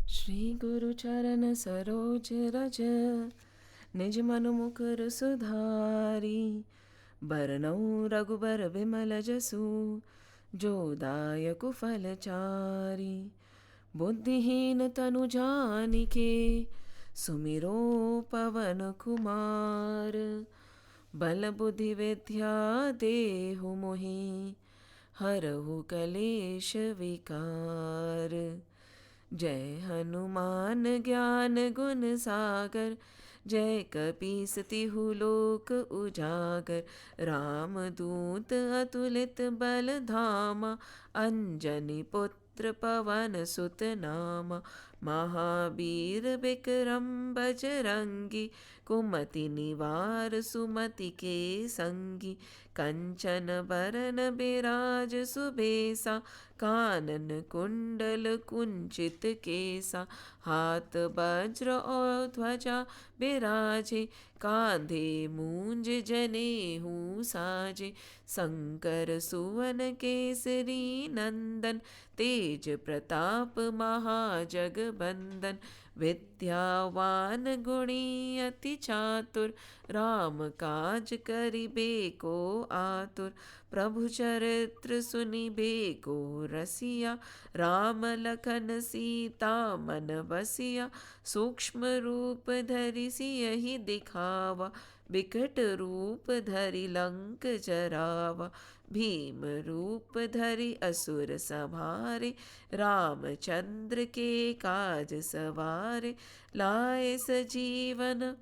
श्री गुरु चरण सरोज रज, निज मन मुकुर सुधारी। बरनउँ रघुबर बिमल जसु, जो दायक फलचारी। बुद्धिहीन तनु जानिके, सुमिरो पवन कुमार। बल बुद्धि विद्या देहु मोहि, हरहु कलेश विकार। जय हनुमान ज्ञान गुण सागर, जय कपीस तिहु लोक उजागर। राम दूत अतुलित बल धामा, अंजनी पुत्र पवन सुत नामा। महावीर विक्रम बजरंगी, कुमति निवार सुमति के संगी। कंचन बरन बिराज सुबेसा, कानन कुंडल कुंचित केसा। हाथ वज्र और ध्वजा बिराजे, कांधे मूंज जनेऊ साजे। शंकर सुवन केसरी नंदन, तेज प्रताप महाजगबंदन। विद्यावान गुणी अति चातुर, राम काज करिबे को आतुर। प्रभु चरित्र सुनिबे को रसिया, राम लखन सीता मन बसिया। सूक्ष्म रूप धरि सियहि दिखावा, बिकट रूप धरि लंक जरावा। भीम रूप धरि असुर संहारे, रामचंद्र के काज सवारे। लाए सजीवन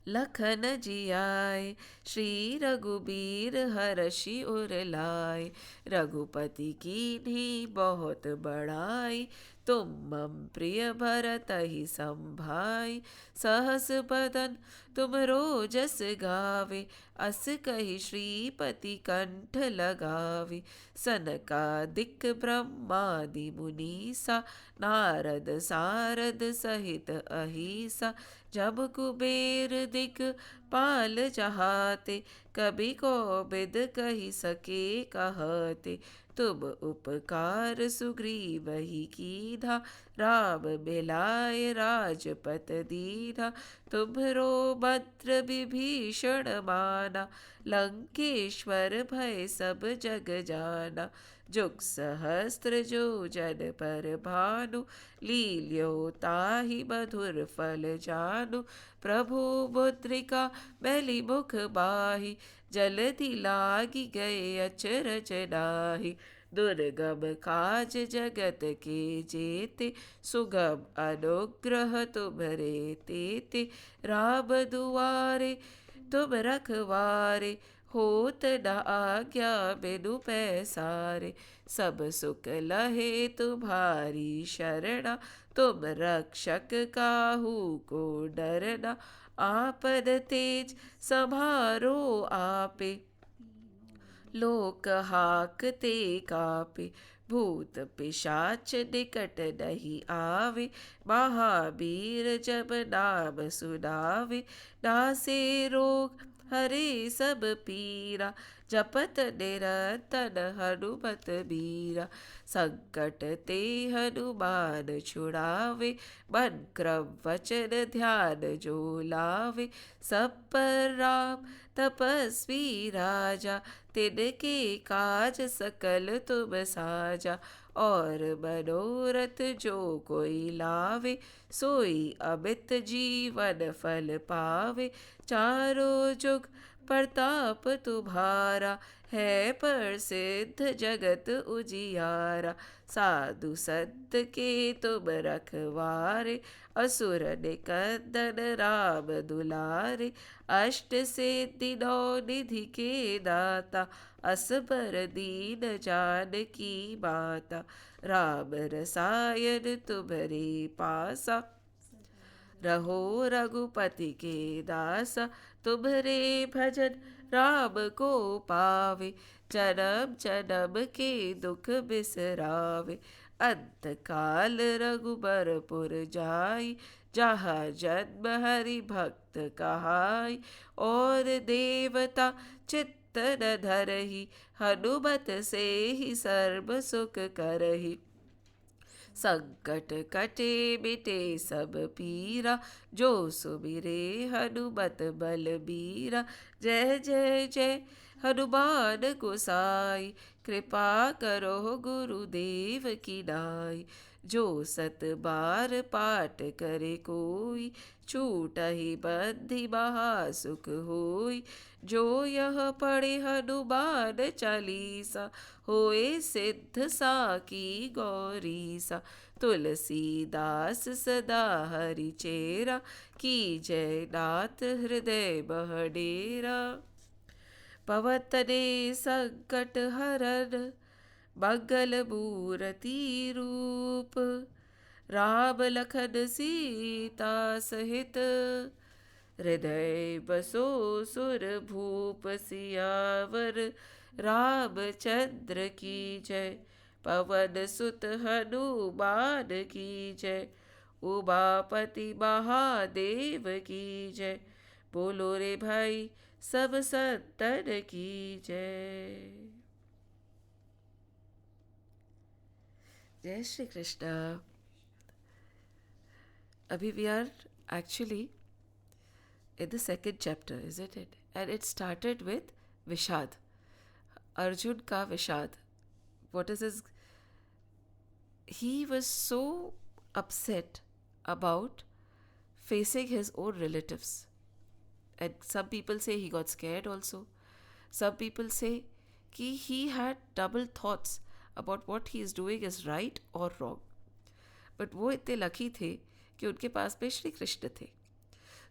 लखन जियाए, श्री रघुबीर हरषि उर लाए। रघुपति कीन्ही बहुत बड़ाई, तुम मम प्रिय भरतहि संभाई। सहस बदन तुम रोजस गावे, अस कहि श्रीपति कंठ लगावे। सनकादिक ब्रह्मादि मुनीसा, नारद सारद सहित अहिसा। जब कुबेर दिख पाल जहाते, कभी कोबिद कहि सके कहते। तुम उपकार सुग्रीवहि कीन्हा, राम मिलाए राजपत दीन्हा। तुम्हरो मंत्र विभीषण माना, लंकेश्वर भय सब जग जाना। जुग सहस्त्र जो जन पर भानु, लील्यो ताहि मधुर फल जानु। प्रभु मुद्रिका मैली मुख बाहि, जलधि लागी गए अचरज नाहि। दुर्गम काज जगत के जेते, सुगम अनुग्रह तुम्हरे तेते। राम दुआरे तुम रखवारे, होत न आज्ञा बिनु पैसारे। सब सुख लहे तुम्हारी शरणा, तुम रक्षक काहू को डरना। आपद तेज समारो आपे, लोक हाकते कापे। भूत पिशाच निकट नहीं आवे, महावीर जब नाम सुनावे। नासे रोग हरे सब पीरा, जपत निरंतर हनुमत बीरा। संकट ते हनुमान छुड़ावे, मन क्रम वचन ध्यान जो लावे। सब पर राम तपस्वी राजा, तिनके काज सकल तुम साजा। और मनोरथ जो कोई लावे, सोई अमित जीवन फल पावे। चारों जुग प्रताप तुम्हारा, है प्रसिद्ध जगत उजियारा। साधु संत के तुम रखवारे, असुर निकंदन राम दुलारे। अष्ट सिद्धि नौ निधि के दाता, असबर दीन जानकी माता। राम रसायन तुम्हरे पासा, रहो रघुपति के दासा। तुम्हरे भजन राम को पावे, जन्म जन्म के दुख बिसरावे। अंत काल रघुबरपुर जाई, जहाँ जन्म हरि भक्त कहाई। और देवता चित्त न धरहि, हनुमत से ही सर्व सुख करहि। संकट कटे मिटे सब पीरा, जो सुमिरे हनुमत बलबीरा। जय जय जय हनुमान गोसाई, कृपा करो गुरुदेव की नाई। जो सत बार पाठ करे कोई, छूटहि बंधि महासुख होई। जो यह पढ़े हनुमान चालीसा, होए सिद्ध साकी गौरीसा। तुलसीदास सदा हरि चेरा, की जय नाथ हृदय बहडेरा। पवतने संकट हरन, मंगल मूरति रूप। राम लखन सीता सहित, हृदय बसो सुर भूप। सियावर रामचंद्र की जय, पवन सुत हनुमान की जय। उमापति महादेव की जय, बोलो रे भाई सब संतन की जय। जय श्री कृष्ण। अभी we are actually in the second chapter, isn't it? And it started with Vishad. Arjun ka Vishad. What is his? He was so upset about facing his own relatives. And some people say he got scared also. Some people say कि he had double thoughts about what he is doing is right or wrong. But वो इतने lucky थे कि उनके पास में श्री कृष्ण थे.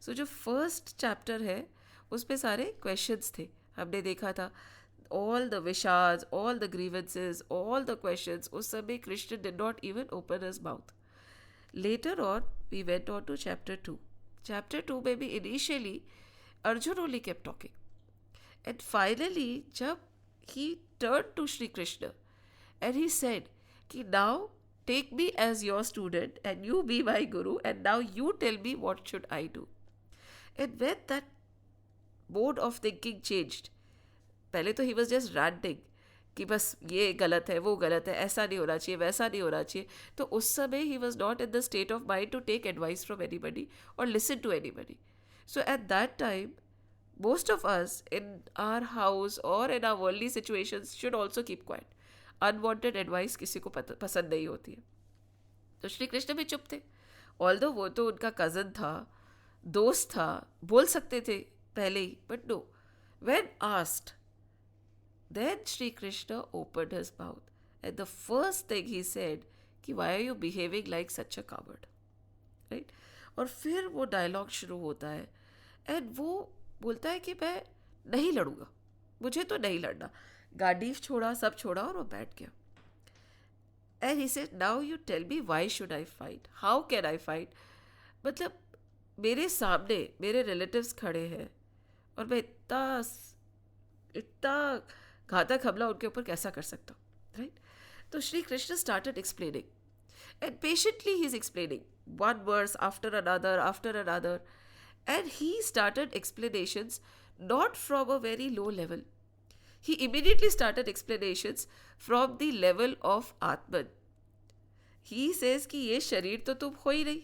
सो जो first chapter है उसमें सारे क्वेश्चंस थे. हमने देखा था all the vishads, all the grievances, all the questions. उस समय Krishna did not even open his mouth. Later on, we went on to chapter 2. Chapter 2 में भी initially Arjun only kept talking. And finally, जब he turned to Shri Krishna and he said कि now take me as your student and you be my guru and now you tell me what should I do. And when that mode of thinking changed, पहले तो he was just ranting कि बस ये गलत है वो गलत है ऐसा नहीं होना चाहिए वैसा नहीं होना चाहिए. तो उस समय he was not in the state of mind to take advice from anybody or listen to anybody. So at that time, most of us in our house or in our worldly situations should also keep quiet. Unwanted advice किसी को पसंद नहीं होती है. तो श्री कृष्ण भी चुप थे. Although वो तो उनका कज़न था, दोस्त था, बोल सकते थे पहले ही, but no. When asked, then Shri Krishna opened his mouth and the first thing he said कि why are you behaving like such a coward, right? और फिर वो डायलॉग शुरू होता है and वो बोलता है कि मैं नहीं लड़ूंगा, मुझे तो नहीं लड़ना. गाड़ी छोड़ा, सब छोड़ा और वो बैठ गया. And he said, now you tell me why should I fight? How can I fight? मतलब मेरे सामने मेरे रिलेटिव्स खड़े हैं और मैं इतना घातक हमला उनके ऊपर कैसा कर सकता हूँ, राइट? तो Shri Krishna started explaining and patiently he's explaining one verse after another and he started explanations not from a very low level. He immediately started explanations from the level of Atman. He says कि ये शरीर तो तुम हो ही नहीं,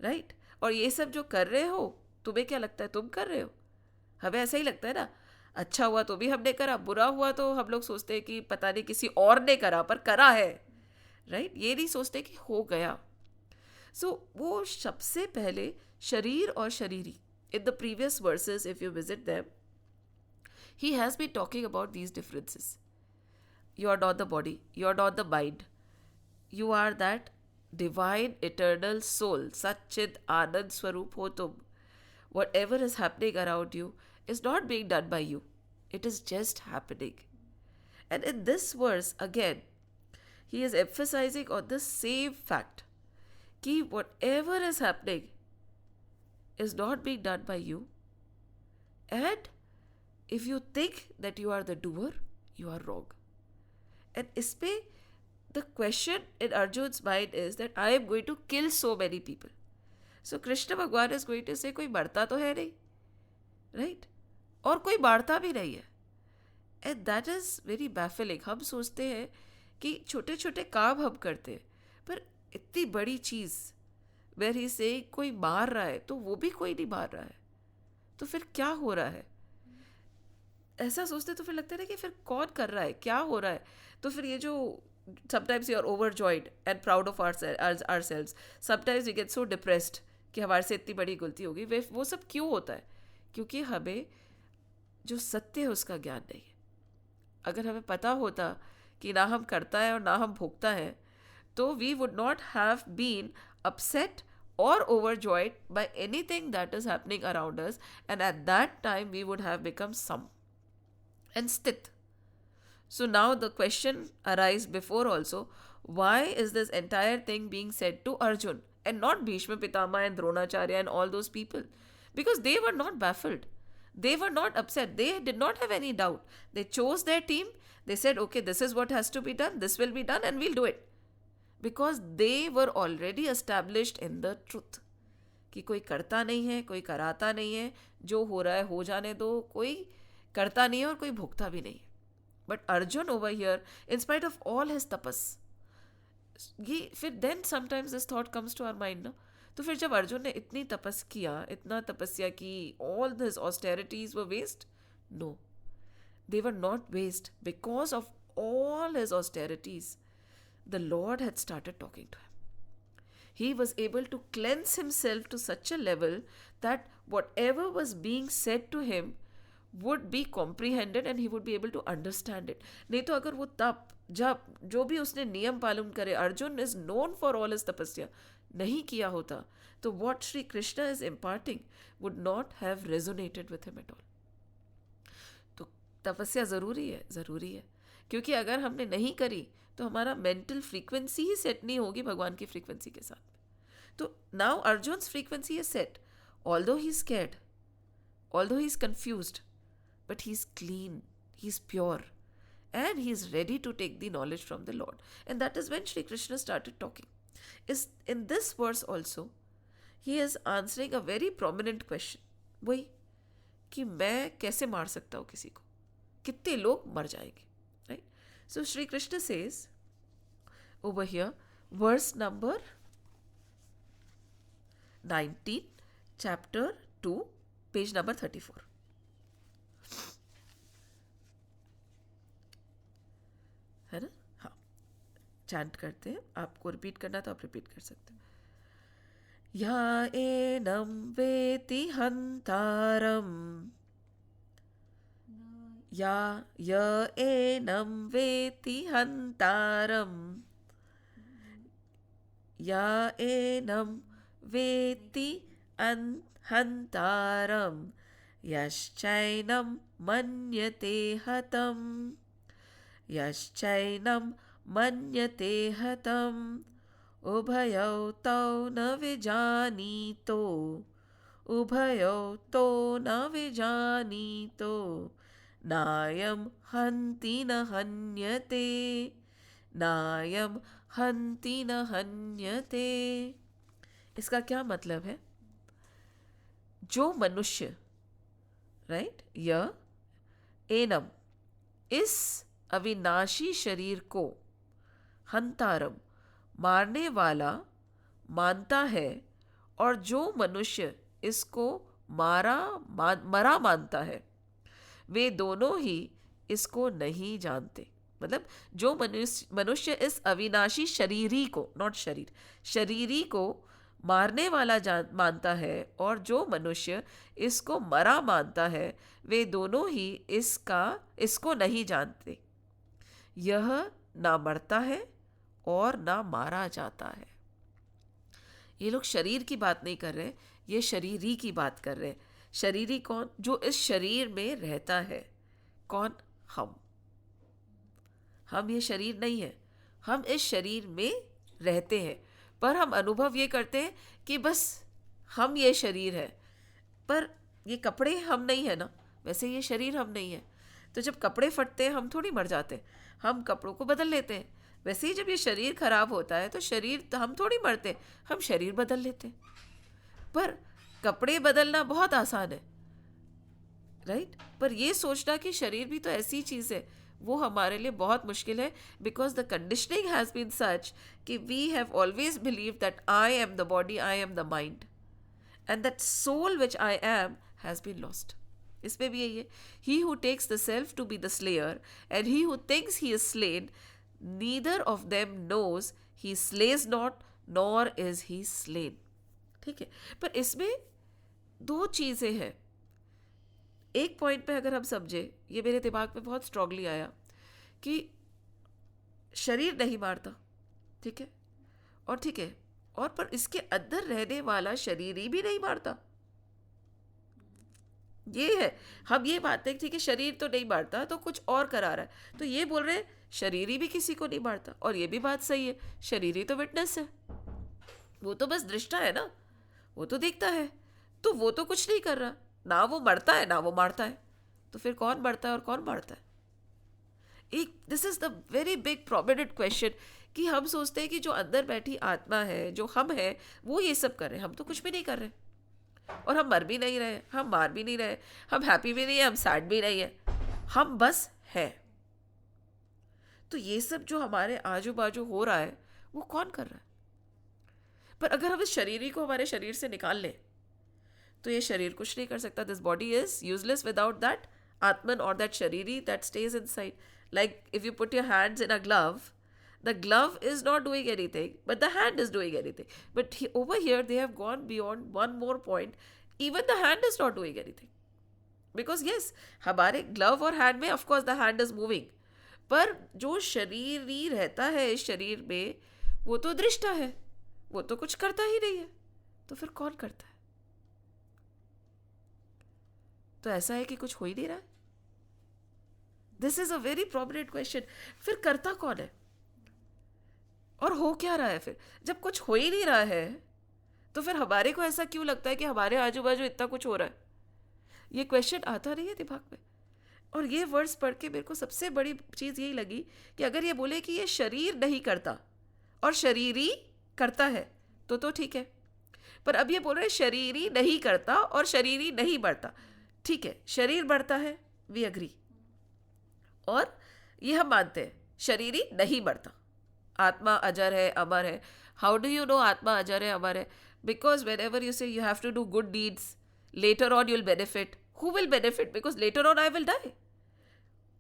right? और ये सब जो कर रहे हो तुम्हें क्या लगता है तुम कर रहे हो? हमें ऐसा ही लगता है ना. अच्छा हुआ तो भी हमने करा, बुरा हुआ तो हम लोग सोचते हैं कि पता नहीं किसी और ने करा पर करा है, राइट? ये नहीं सोचते कि हो गया. सो वो सबसे पहले शरीर और शरीरी, in the previous verses if you visit them, he has been talking about these differences. You are not the body, you are not the mind, you are that divine eternal soul, Satchid Anand Swarup ho tum. Whatever is happening around you is not being done by you, it is just happening. And in this verse again, he is emphasizing on the same fact कि whatever is happening is not being done by you, and if you think that you are the doer, you are wrong. And इसमें the question in Arjun's mind is that I am going to kill so many people. So Krishna Bhagwan is going to say कोई मरता तो है नहीं, right? और कोई मारता भी नहीं है. And that is very baffling. हम सोचते हैं कि छोटे छोटे काम हम करते हैं पर इतनी बड़ी चीज़ वेर ही से कोई मार रहा है तो वो भी कोई नहीं मार रहा है, तो फिर क्या हो रहा है? ऐसा सोचते तो फिर लगता है ना कि फिर कौन कर रहा है, क्या हो रहा है? तो फिर ये जो sometimes you are overjoyed and proud of ourselves, sometimes we get so depressed कि हमारे से इतनी बड़ी गलती होगी। वो सब क्यों होता है? क्योंकि हमें जो सत्य है उसका ज्ञान नहीं है। अगर हमें पता होता कि ना हम करता है और ना हम भोगता है, तो we would not have been upset or overjoyed by anything that is happening around us, and at that time we would have become sum and sthit. So now the question arises before also, why is this entire thing being said to Arjun and not Bhishma Pitama and Dronacharya and all those people? Because they were not baffled, they were not upset, they did not have any doubt. They chose their team, they said okay, this is what has to be done, this will be done and we'll do it, because they were already established in the truth कि कोई करता नहीं है, कोई कराता नहीं है, जो हो रहा है हो जाने दो, कोई करता नहीं है और कोई भुगता भी नहीं है. But Arjun over here, in spite of all his तपस, ये फिर then sometimes this thought comes to our mind ना. तो फिर जब अर्जुन ने इतनी तपस किया, इतना तपस्या की, all this austerities were waste? No, they were not waste. Because of all his austerities, the Lord had started talking to him. He was able to cleanse himself to such a level that whatever was being said to him would be comprehended and he would be able to understand it. नहीं तो अगर वो तप जब जो भी उसने नियम पालन करे, Arjun is known for all his तपस्या, नहीं किया होता, तो what Shri Krishna is imparting would not have resonated with him at all. तो तपस्या ज़रूरी है, क्योंकि अगर हमने नहीं करी तो हमारा मेंटल फ्रीक्वेंसी ही सेट नहीं होगी भगवान की फ्रीक्वेंसी के साथ. तो now Arjun's frequency is set, although he is scared, although he is confused, but he is clean, he is pure, and he is ready to take the knowledge from the Lord. And that is when Shri Krishna started talking. In this verse also, he is answering a very prominent question. वही कि मैं कैसे मार सकता हूँ किसी को, कितने लोग मर जाएंगे, right? So Shri Krishna says over here, verse number 19, chapter 2, page number 34. है ना? हाँ, चैंट करते हैं. आपको रिपीट करना तो आप रिपीट कर सकते हैं. या एनं वेति हन्तारम्, या य एनं वेति हन्तारम्, या एनं वेति हन्तारम्, यश्चैनं मन्यते हतम्, यश्चैनं मन्यते हतम्, उभयौ तौ न विजानीतो, उभयौ तौ न विजानीतो, नायं हन्ति न हन्यते, नायं हन्ति न हन्यते. इसका क्या मतलब है? जो मनुष्य, राइट, य एनम, इस अविनाशी शरीर को, हंतारम, मारने वाला मानता है, और जो मनुष्य इसको मरा मानता है, वे दोनों ही इसको नहीं जानते. मतलब जो मनुष्य इस अविनाशी शरीरी को, नॉट शरीर, शरीरी को मारने वाला मानता है, और जो मनुष्य इसको मरा मानता है, वे दोनों ही इसको नहीं जानते. यह ना मरता है और ना मारा जाता है. ये लोग शरीर की बात नहीं कर रहे, ये शरीरी की बात कर रहे हैं. शरीरी कौन? जो इस शरीर में रहता है. कौन? हम ये शरीर नहीं है, हम इस शरीर में रहते हैं, पर हम अनुभव ये करते हैं कि बस हम ये शरीर है, पर ये कपड़े हम नहीं है ना. वैसे ये शरीर हम नहीं है, तो जब कपड़े फटते हैं हम थोड़ी मर जाते हैं, हम कपड़ों को बदल लेते हैं. वैसे ही जब ये शरीर खराब होता है तो शरीर, हम थोड़ी मरते, हम शरीर बदल लेते हैं. पर कपड़े बदलना बहुत आसान है, राइट? पर ये सोचना कि शरीर भी तो ऐसी चीज़ है, वो हमारे लिए बहुत मुश्किल है, because the conditioning has been such कि we have always believe that I am the body, I am the mind, and that soul which I am has been lost. इसमें भी यही है, he who takes the self to be the slayer and he who thinks he is slain, neither of them knows he slays not nor is he slain. ठीक है, पर इसमें दो चीज़ें हैं. एक पॉइंट पे अगर हम समझे, ये मेरे दिमाग में बहुत स्ट्रांगली आया कि शरीर नहीं मारता, ठीक है, और ठीक है, और पर इसके अंदर रहने वाला शरीर ही भी नहीं मारता. ये है, हम ये बात है ठीक है, शरीर तो नहीं मारता तो कुछ और करा रहा है, तो ये बोल रहे हैं शरीर ही भी किसी को नहीं मारता. और ये भी बात सही है, शरीर ही तो विटनेस है, वो तो बस दृष्टा है ना, वो तो देखता है, तो वो तो कुछ नहीं कर रहा, ना वो मरता है ना वो मारता है, तो फिर कौन मरता है और कौन मारता है? एक this is the very big prominent question कि हम सोचते हैं कि जो अंदर बैठी आत्मा है, जो हम है, वो ये सब कर रहे हैं, हम तो कुछ भी नहीं कर रहे, और हम मर भी नहीं रहे, हम मार भी नहीं रहे, हम हैप्पी भी नहीं है, हम सैड भी नहीं है, हम बस है. तो ये सब जो हमारे आजू बाजू हो रहा है वो कौन कर रहा है? पर अगर हम इस शरीर को हमारे शरीर से निकाल लें तो ये शरीर कुछ नहीं कर सकता. This body is useless without that atman or that shariri that stays inside. Like if you put your hands in a glove, the glove is not doing anything, but the hand is doing anything. But over here they have gone beyond one more point. Even the hand is not doing anything. Because yes, हमारे glove और hand में of course the hand is moving. पर जो शरीरी रहता है इस शरीर में, वो तो दृष्टा है, वो तो कुछ करता ही नहीं है, तो फिर कौन करता है? तो ऐसा है कि कुछ हो ही नहीं रहा है. This is a very prominent question. फिर करता कौन है और हो क्या रहा है? फिर जब कुछ हो ही नहीं रहा है तो फिर हमारे को ऐसा क्यों लगता है कि हमारे आजू बाजू इतना कुछ हो रहा है? ये क्वेश्चन आता नहीं है दिमाग में. और ये वर्ड्स पढ़ के मेरे को सबसे बड़ी चीज़ यही लगी कि अगर ये बोले कि ये शरीर नहीं करता और शरीरी करता है तो ठीक है, पर अब ये बोल रहे शरीरी नहीं करता और शरीरी नहीं बढ़ता. ठीक है, शरीर बढ़ता है, वी अग्री, और ये हम मानते हैं शरीरी नहीं बढ़ता, आत्मा अजर है, अमर है. हाउ डू यू नो आत्मा अजर है, अमर है? Because whenever you say you have to do good deeds, later on you'll benefit. Who will benefit? Because later on I will die.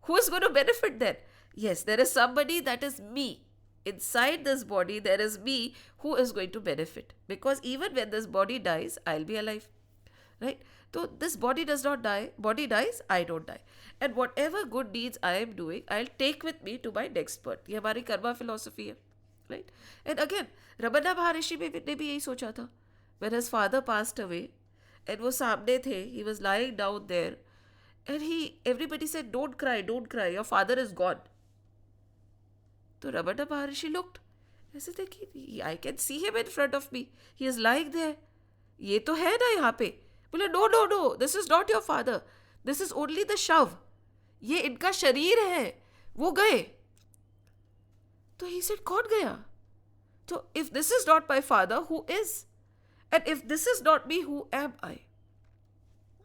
Who is going to benefit then? Yes, there is somebody that is me. Inside this body there is me who is going to benefit. Because even when this body dies, I'll be alive. Right? So this body does not die. Body dies, I don't die. And whatever good deeds I am doing, I'll take with me to my next birth. ये हमारी Karma philosophy है. Right? And again, Ramana Maharishi ने भी यही सोचा था. When his father passed away, and वो सामने थे, he was lying down there, and everybody said, don't cry, your father is gone. तो Ramana Maharishi looked, ऐसे थे कि I can see him in front of me, he is lying there, ये तो है ना यहाँ पे. बोले no, this is not your father, this is only the shav, ये इनका शरीर है, वो गए. तो he said, कौन गया? So if this is not my father, who is? And if this is not me, who am I?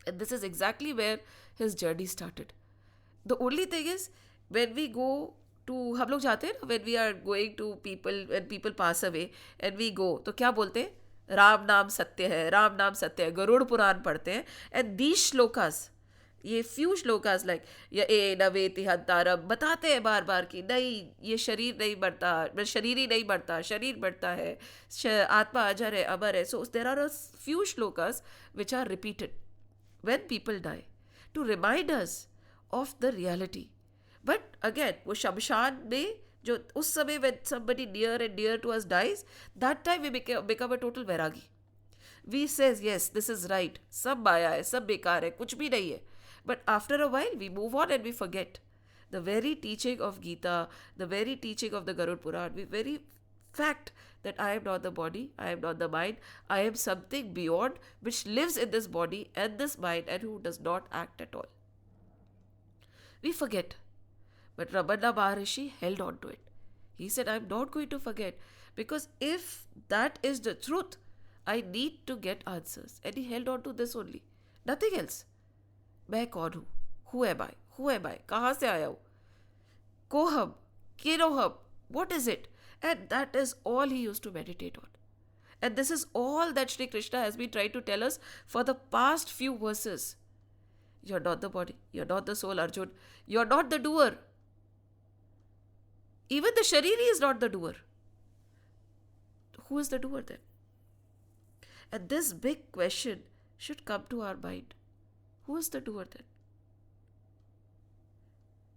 And this is exactly where his journey started. The only thing is, when we go to, हम लोग जाते हैं ना, when we are going to people, when people pass away, and we go, तो क्या बोलते हैं? राम नाम सत्य है, राम नाम सत्य है, गरुड़ पुराण पढ़ते हैं. And these shlokas, ये few shlokas like या ए नवेति हंतारम बताते हैं बार बार कि नहीं, ये शरीर नहीं बढ़ता, शरीर ही नहीं बढ़ता, शरीर बढ़ता है, आत्मा अजर है, अमर है. So there are a few shlokas which are repeated when people die to remind us of the reality. But again, वो शमशान में जो उस समय when somebody near and dear to us dies, that time we become a total vairagi. We says yes, this is right, सब माया है, सब बेकार है, कुछ भी नहीं है. But after a while, we move on and we forget. The very teaching of Gita, the very teaching of the Garud Puran, the very fact that I am not the body, I am not the mind, I am something beyond which lives in this body and this mind and who does not act at all. We forget. But Ramana Maharishi held on to it. He said, I am not going to forget, because if that is the truth, I need to get answers. And he held on to this only. Nothing else. मैं कौन हूँ? Who am I? कहाँ से आया हूँ? Koham, Kiroham, what is it? And that is all he used to meditate on. And this is all that Shri Krishna has been trying to tell us for the past few verses. You're not the body, you're not the soul, Arjun. You're not the doer. Even the Shariri is not the doer. Who is the doer then? And this big question should come to our mind. Who is the doer then?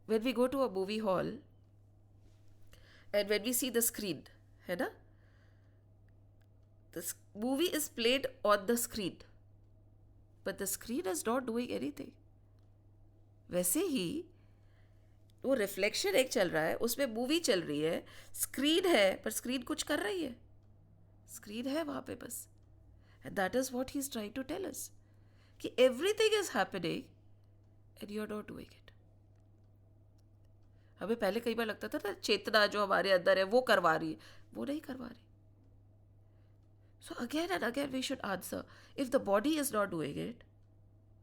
When we go to a movie hall and when we see the screen, है ना? The movie is played on the screen, but the screen is not doing anything. वैसे ही वो reflection एक चल रहा है, उसमें movie चल रही है, स्क्रीन है, पर स्क्रीन कुछ कर रही है. स्क्रीन है वहाँ पे बस. And that is what he's trying to tell us. कि everything is happening and you're not doing it. हमें पहले कई बार लगता था ना चेतना जो हमारे अंदर है वो करवा रही है, वो नहीं करवा रही. So again and again we should answer, if the body is not doing it,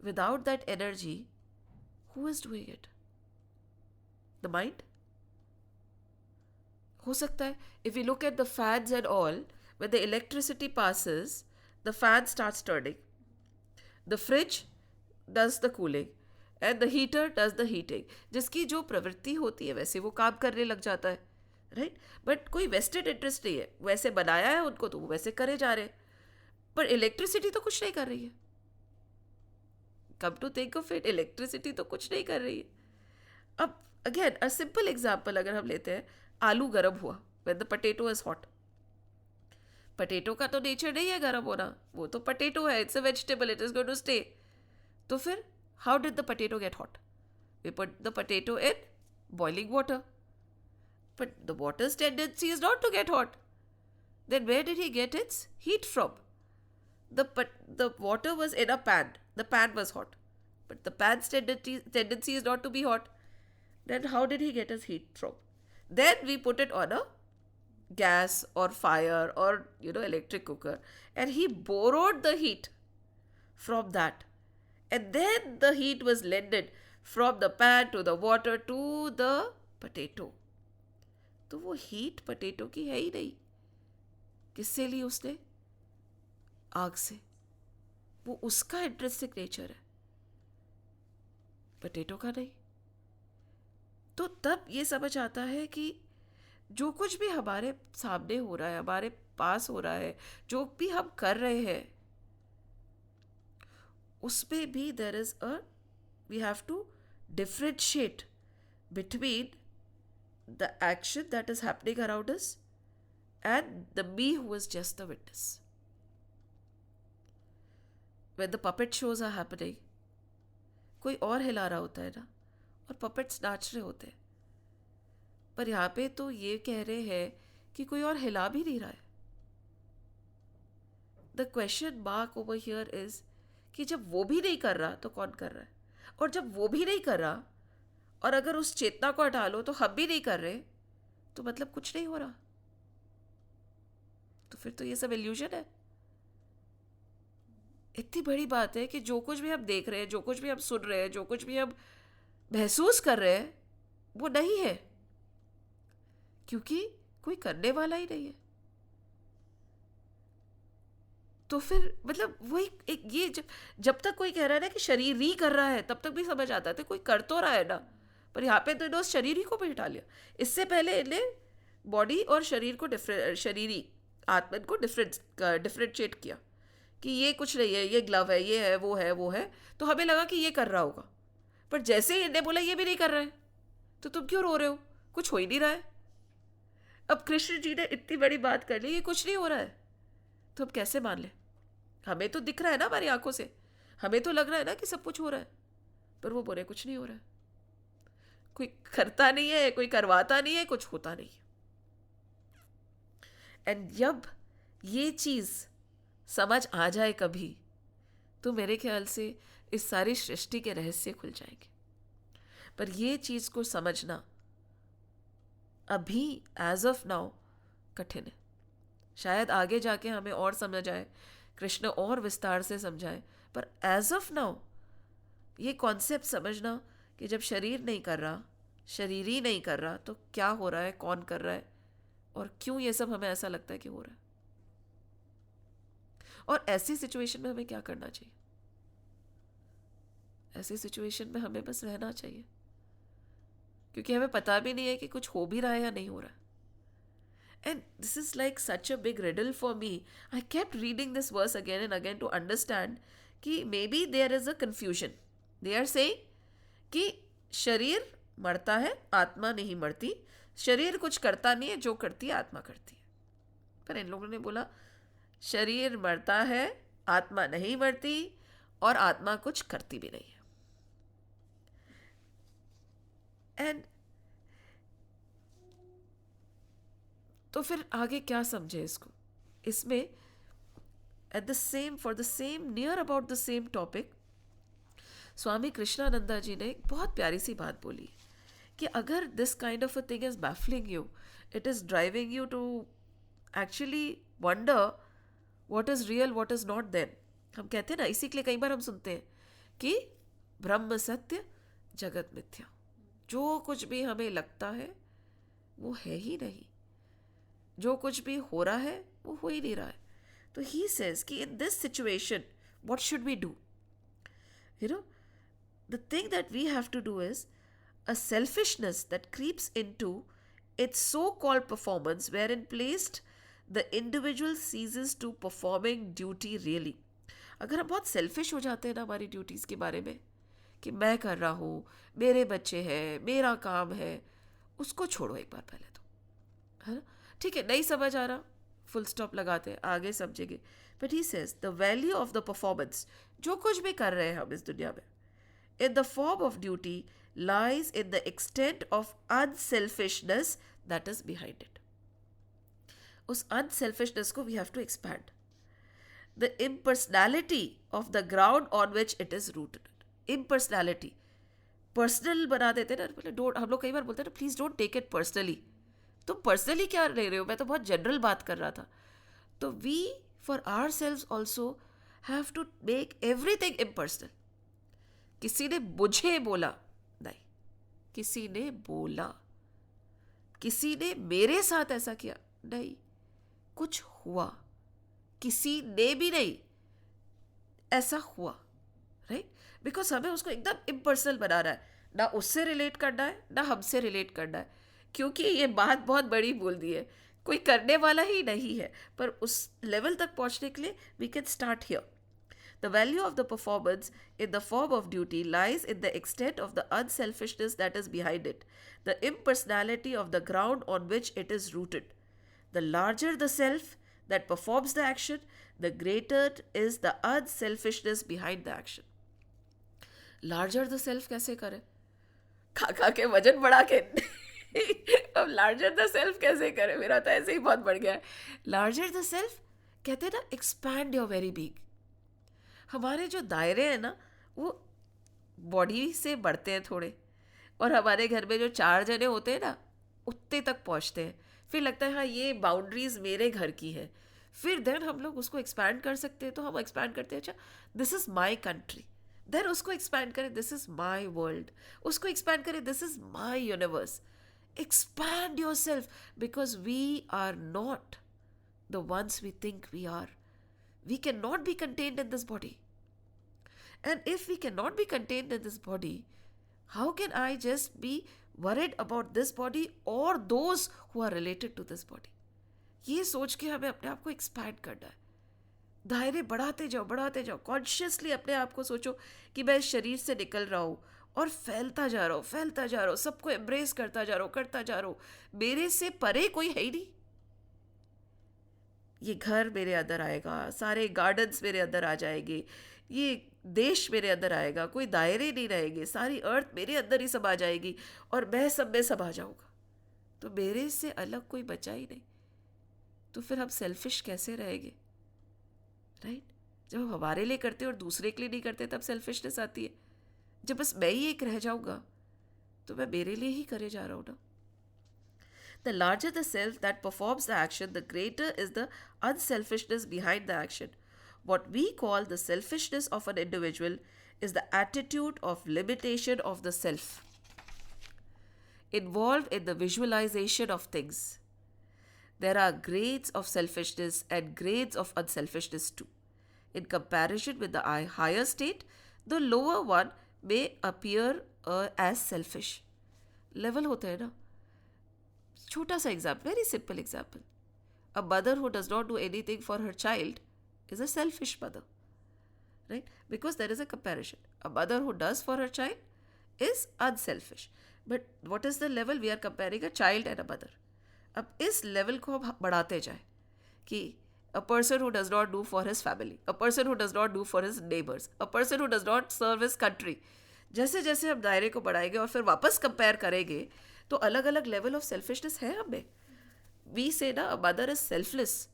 without that energy, who is doing it? The mind? हो सकता है, if we look at the fans and all, when the electricity passes, the fan starts turning. The fridge does the cooling and the heater does the heating. जिसकी जो प्रवृत्ति होती है वैसे वो काम करने लग जाता है, राइट? बट कोई वेस्टेड इंटरेस्ट नहीं है, वैसे बनाया है उनको तो वो वैसे करे जा रहे हैं, पर इलेक्ट्रिसिटी तो कुछ नहीं कर रही है. Come to think of it, electricity तो कुछ नहीं कर रही है. अब अगेन अ सिंपल एग्जाम्पल अगर हम लेते हैं, आलू गर्म हुआ, when the potato is hot. Potato का तो नेचर नहीं है गर्म होना, वो तो पोटैटो है, it's a vegetable, it is going to stay. तो फिर how did the potato get hot? We put the potato in boiling water, but the water's tendency is not to get hot. Then where did he get its heat from? The water was in a pan. The pan was hot, but the pan's tendency is not to be hot. Then how did he get his heat from? Then we put it on a gas or fire or electric cooker, and he borrowed the heat from that, and then the heat was lended from the pan to the water to the potato. तो वो heat potato की है ही नहीं. किससे ली उसने? आग से. वो उसका इंट्रिंसिक नेचर है, पोटैटो का नहीं. तो तब ये समझ आता है कि जो कुछ भी हमारे सामने हो रहा है, हमारे पास हो रहा है, जो भी हम कर रहे हैं, उसमें भी there is we have to differentiate between the action that is happening around us and the me who is just the witness. When the puppet shows are happening, कोई और हिला रहा होता है ना, और puppets नाच रहे होते हैं, पर यहाँ पे तो ये कह रहे हैं कि कोई और हिला भी नहीं रहा है. The question mark over here is कि जब वो भी नहीं कर रहा तो कौन कर रहा है? और जब वो भी नहीं कर रहा और अगर उस चेतना को हटा लो तो हम भी नहीं कर रहे, तो मतलब कुछ नहीं हो रहा. तो फिर तो ये सब इल्यूजन है. इतनी बड़ी बात है कि जो कुछ भी हम देख रहे हैं, जो कुछ भी हम सुन रहे हैं, जो कुछ भी हम महसूस कर रहे हैं, वो नहीं है, क्योंकि कोई करने वाला ही नहीं है. तो फिर मतलब वही एक ये जब तक कोई कह रहा है ना कि शरीर ही कर रहा है, तब तक भी समझ आता है कोई कर तो रहा है ना, पर यहाँ पे तो इन्होंने शरीर ही को भी हटा लिया. इससे पहले इन्हें बॉडी और शरीर को शरीरी आत्मा को डिफरेंशिएट किया कि ये कुछ नहीं है, ये ग्लव है, ये है, वो है, तो हमें लगा कि ये कर रहा होगा. पर जैसे ही इन्हें बोला ये भी नहीं कर रहा है, तो तुम क्यों रो रहे हो? कुछ हो ही नहीं रहा है. अब कृष्ण जी ने इतनी बड़ी बात कर ली, ये कुछ नहीं हो रहा है, तो हम कैसे मान लें? हमें तो दिख रहा है ना हमारी आंखों से, हमें तो लग रहा है ना कि सब कुछ हो रहा है, पर वो बोले कुछ नहीं हो रहा है. कोई करता नहीं है, कोई करवाता नहीं है, कुछ होता नहीं है. एंड जब ये चीज़ समझ आ जाए कभी, तो मेरे ख्याल से इस सारी सृष्टि के रहस्य खुल जाएंगे. पर ये चीज़ को समझना अभी एज ऑफ नाउ कठिन है. शायद आगे जाके हमें और समझ आए, कृष्ण और विस्तार से समझाए, पर एज ऑफ नाउ ये कॉन्सेप्ट समझना कि जब शरीर नहीं कर रहा शरीर ही नहीं कर रहा तो क्या हो रहा है, कौन कर रहा है, और क्यों ये सब हमें ऐसा लगता है कि हो रहा है, और ऐसी सिचुएशन में हमें क्या करना चाहिए? ऐसी सिचुएशन में हमें बस रहना चाहिए, क्योंकि हमें पता भी नहीं है कि कुछ हो भी रहा है या नहीं हो रहा है. And this is like such a big riddle for me. I kept reading this verse again and again to understand कि maybe there is a confusion. They are saying कि शरीर मरता है, आत्मा नहीं मरती. शरीर कुछ करता नहीं है, जो करती है आत्मा करती है. पर इन लोगों ने बोला शरीर मरता है, आत्मा नहीं मरती, और आत्मा कुछ करती भी नहीं है. एंड तो फिर आगे क्या समझे इसको? इसमें at the same for the same near about the same topic Swami Krishnananda ji ने एक बहुत प्यारी सी बात बोली कि अगर this kind of a thing is baffling you, it is driving you to actually wonder what is real, what is not, then हम कहते हैं ना, इसी के लिए कई बार हम सुनते हैं कि ब्रह्म सत्य जगत मिथ्या. जो कुछ भी हमें लगता है वो है ही नहीं, जो कुछ भी हो रहा है वो हो ही नहीं रहा है. तो ही सेज कि in this situation what should we do? You know, the thing that we have to do is a selfishness that creeps into its so-called performance wherein placed the individual ceases to performing duty really. अगर हम बहुत selfish हो जाते हैं ना हमारी duties के बारे में कि मैं कर रहा हूँ, मेरे बच्चे हैं, मेरा काम है, उसको छोड़ो एक बार पहले तो, है ना. ठीक है, नहीं समझ आ रहा, फुल स्टॉप लगाते हैं, आगे समझेंगे. But he says the value of the performance, जो कुछ भी कर रहे हैं हम इस दुनिया में, in the form of duty lies in the extent of unselfishness that is behind it. उस unselfishness को we have to expand. The impersonality of the ground on which it is rooted. Impersonality. Personal बना देते हैं ना, don't, हम लोग कई बार बोलते हैं ना, please don't take it personally. तुम पर्सनली क्या ले रहे हो, मैं तो बहुत जनरल बात कर रहा था. तो we for ourselves also have to make everything impersonal. किसी ने मुझे बोला नहीं, किसी ने बोला, किसी ने मेरे साथ ऐसा किया नहीं, कुछ हुआ, किसी ने भी नहीं, ऐसा हुआ, राइट. बिकॉज हमें उसको एकदम इम्पर्सनल बना रहा है, ना उससे रिलेट करना है ना हमसे रिलेट करना है, क्योंकि ये बात बहुत बड़ी बोल दी है, कोई करने वाला ही नहीं है. पर उस लेवल तक पहुंचने के लिए we can start here. The value of the performance in the form of duty lies in the extent of the unselfishness that is behind it, the impersonality of the ground on which it is rooted. The larger the self that performs the action, the greater is the unselfishness behind the action. Larger the self कैसे करे? खा खा के वजन बढ़ा के अब larger the self कैसे करे? मेरा तो ऐसे ही बहुत बढ़ गया है. लार्जर द सेल्फ कहते हैं ना, एक्सपैंड योर वेरी बिग. हमारे जो दायरे हैं ना वो बॉडी से बढ़ते हैं थोड़े, और हमारे घर में जो 4 जने होते हैं ना उतने तक पहुंचते हैं. फिर लगता है हाँ ये बाउंड्रीज मेरे घर की है. फिर देन हम लोग उसको एक्सपैंड कर सकते हैं. तो हम एक्सपैंड करते हैं, अच्छा this is my country. Then उसको एक्सपैंड करें, दिस इज़ माई वर्ल्ड. उसको एक्सपैंड करें, this is my universe. Expand yourself, because we are not the ones we think we are. We cannot be contained in this body. And if we cannot be contained in this body, how can I just be worried about this body or those who are related to this body? ये सोच के हमें अपने आप को expand करना है. दायरे बढ़ाते जाओ, बढ़ाते जाओ. कॉन्शियसली अपने आप को सोचो कि मैं इस शरीर से निकल रहा हूँ और फैलता जा रहा हूँ, फैलता जा रहा हूँ, सबको एम्ब्रेस करता जा रहा हूँ, करता जा रहा हूँ. मेरे से परे कोई है ही नहीं. ये घर मेरे अंदर आएगा, सारे गार्डन्स मेरे अंदर आ जाएंगे, ये देश मेरे अंदर आएगा, कोई दायरे नहीं रहेंगे, सारी अर्थ मेरे अंदर ही समा जाएगी और मैं सब में समा जाऊंगा. तो मेरे से अलग कोई बचा ही नहीं. तो फिर हम सेल्फिश कैसे रहेंगे, राइट? जब हम हमारे लिए करते हैं और दूसरे के लिए नहीं करते तब सेल्फिशनेस आती है. जब बस मैं ही एक रह जाऊंगा तो मैं मेरे लिए ही करे जा रहा हूँ ना. The larger the self that performs the action, the greater is the unselfishness behind the action. What we call the selfishness of an individual is the attitude of limitation of the self. involved in the visualization of things. There are grades of selfishness and grades of unselfishness too. In comparison with the higher state, the lower one may appear as selfish. Level होते हैं ना. छोटा सा example, very simple example. A mother who does not do anything for her child is a selfish mother, right? Because there is a comparison. A mother who does for her child is unselfish. But what is the level? We are comparing a child and a mother. अब इस level को हम बढ़ाते जाए कि a person who does not do for his family, a person who does not do for his neighbors, a person who does not serve his country. जैसे जैसे हम दायरे को बढ़ाएंगे और फिर वापस कंपेयर करेंगे तो अलग अलग लेवल ऑफ सेल्फिशनेस है हमें. We say na a mother is selfless.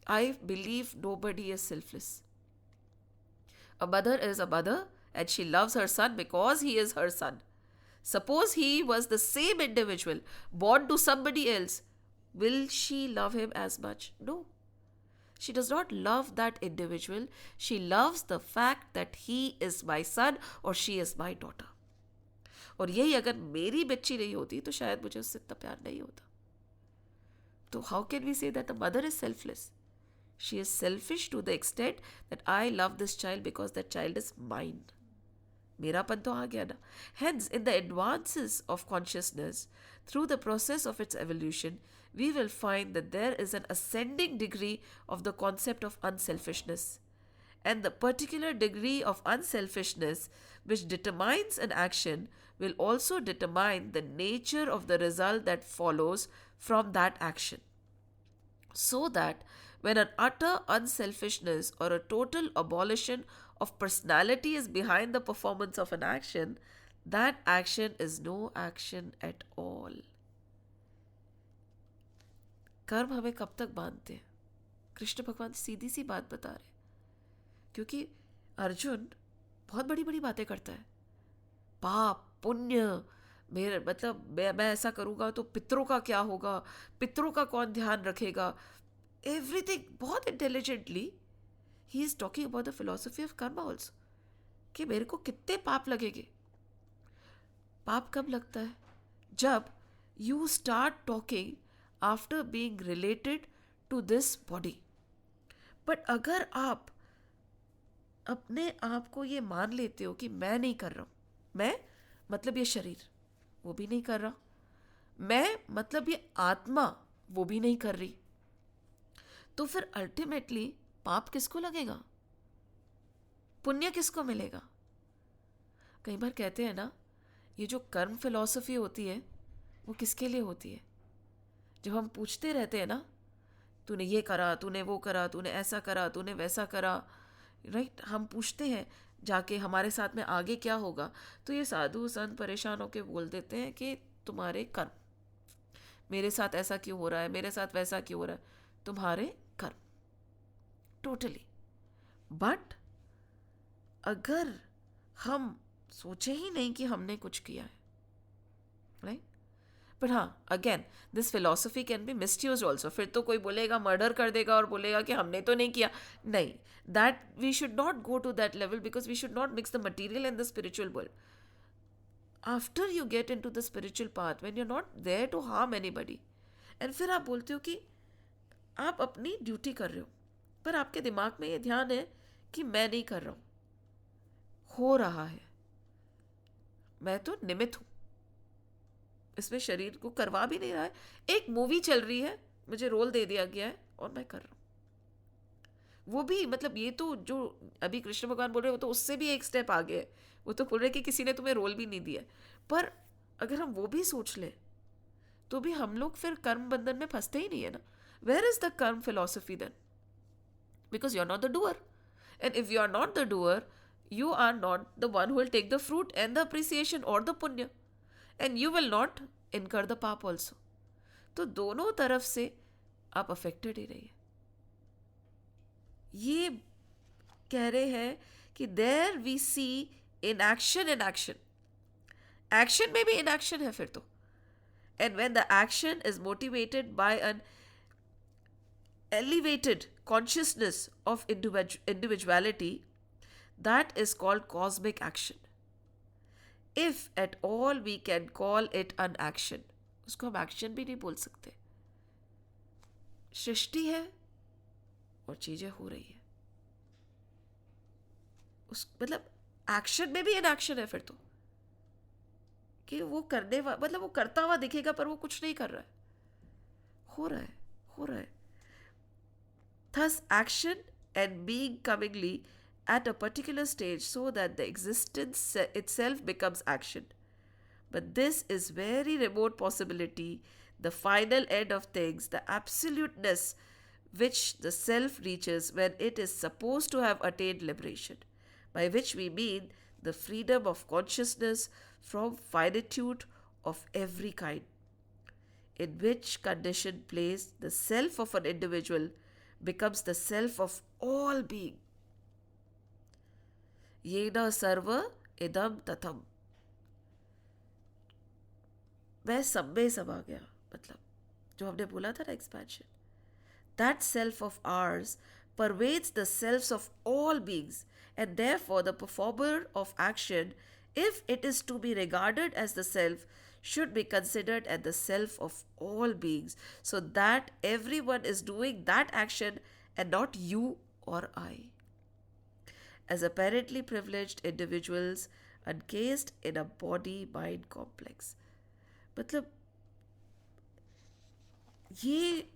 I believe nobody is selfless. A mother is a mother and she loves her son because he is her son. Suppose he was the same individual born to somebody else, will she love him as much? No. She does not love that individual. She loves the fact that he is my son or she is my daughter. और यही अगर मेरी बच्ची नहीं होती तो शायद मुझे उससे इतना प्यार नहीं होता. So how can we say that the mother is selfless? She is selfish to the extent that I love this child because that child is mine. मेरापन तो आ गया ना. Hence, in the advances of consciousness, through the process of its evolution, we will find that there is an ascending degree of the concept of unselfishness. And the particular degree of unselfishness which determines an action will also determine the nature of the result that follows from that action. So that when an utter unselfishness or a total abolition of personality is behind the performance of an action, that action is no action at all. कर्म हमें कब तक बांधते हैं? कृष्ण भगवान सीधी सी बात बता रहे, क्योंकि अर्जुन बहुत बड़ी बड़ी बातें करता है. पाप पुण्य, मेरे मतलब मैं ऐसा करूँगा तो पितरों का क्या होगा, पितरों का कौन ध्यान रखेगा. एवरीथिंग बहुत intelligently he is talking about the philosophy of Karma also, कि मेरे को कितने पाप लगेंगे. पाप कब लगता है? जब you start talking after being related to this body. But अगर आप अपने आप को ये मान लेते हो कि मैं नहीं कर रहा हूँ, मैं मतलब ये शरीर वो भी नहीं कर रहा, मैं मतलब ये आत्मा वो भी नहीं कर रही, तो फिर अल्टीमेटली पाप किसको लगेगा? पुण्य किसको मिलेगा? कई बार कहते हैं ना, ये जो कर्म फिलॉसफी होती है वो किसके लिए होती है? जब हम पूछते रहते हैं ना, तूने ये करा, तूने वो करा, तूने ऐसा करा, तूने वैसा करा, राइट? हम पूछते हैं जाके हमारे साथ में आगे क्या होगा, तो ये साधु संत परेशान होकर बोल देते हैं कि तुम्हारे कर्म, मेरे साथ ऐसा क्यों हो रहा है, मेरे साथ वैसा क्यों हो रहा है, तुम्हारे कर्म. टोटली. बट अगर हम सोचे ही नहीं कि हमने कुछ किया है, राइट? बट हाँ, again this philosophy can be misuse also. फिर तो कोई बोलेगा, मर्डर कर देगा और बोलेगा कि हमने तो नहीं किया. नहीं, that we should not go to that level, because we should not mix the material and the spiritual world. After you get into the spiritual path, when you are not there to harm anybody, and फिर आप बोलते हो कि आप अपनी duty कर रहे हो, पर आपके दिमाग में ये ध्यान है कि मैं नहीं कर रहा हूँ, हो रहा है, मैं तो निमित्त हूँ, इसमें शरीर को करवा भी नहीं रहा है. एक मूवी चल रही है, मुझे रोल दे दिया गया है और मैं कर रहा हूँ. वो भी मतलब ये तो जो अभी कृष्ण भगवान बोल रहे हैं वो तो उससे भी एक स्टेप आगे है. वो तो बोल रहे कि किसी ने तुम्हें रोल भी नहीं दिया. पर अगर हम वो भी सोच लें तो भी हम लोग फिर कर्म बंधन में फंसते ही नहीं है ना. Where is the karma philosophy then? Because you are not the doer, and if you are not the doer, you are not the one who will take the fruit and the appreciation or the punya, and you will not incur the paap also. तो दोनों तरफ से आप affected ही रहिए. ये कह रहे हैं कि there we see inaction in action. Action में भी इनएक्शन है फिर तो. And when the action is motivated by an elevated consciousness of individuality, that is called cosmic action. if at all we can call it an action. उसको हम action भी नहीं बोल सकते. सृष्टि है और चीजें हो रही है. उस मतलब एक्शन में भी इनएक्शन है फिर तो, कि वो करने मतलब वो करता हुआ दिखेगा पर वो कुछ नहीं कर रहा है. हो रहा है, हो रहा है. Thus action and being comingly at a particular stage so that the existence itself becomes action. But this is very remote possibility, the final end of things, the absoluteness which the self reaches when it is supposed to have attained liberation, by which we mean the freedom of consciousness from finitude of every kind, in which condition place the self of an individual becomes the self of all being. Yena sarva idam tatham. वह सब में समा गया, मतलब जो हमने बोला था ना expansion. That self of ours pervades the selves of all beings, and therefore the performer of action, if it is to be regarded as the self, should be considered as the self of all beings, so that everyone is doing that action and not you or I. As apparently privileged individuals encased in a body-mind complex. मतलब ये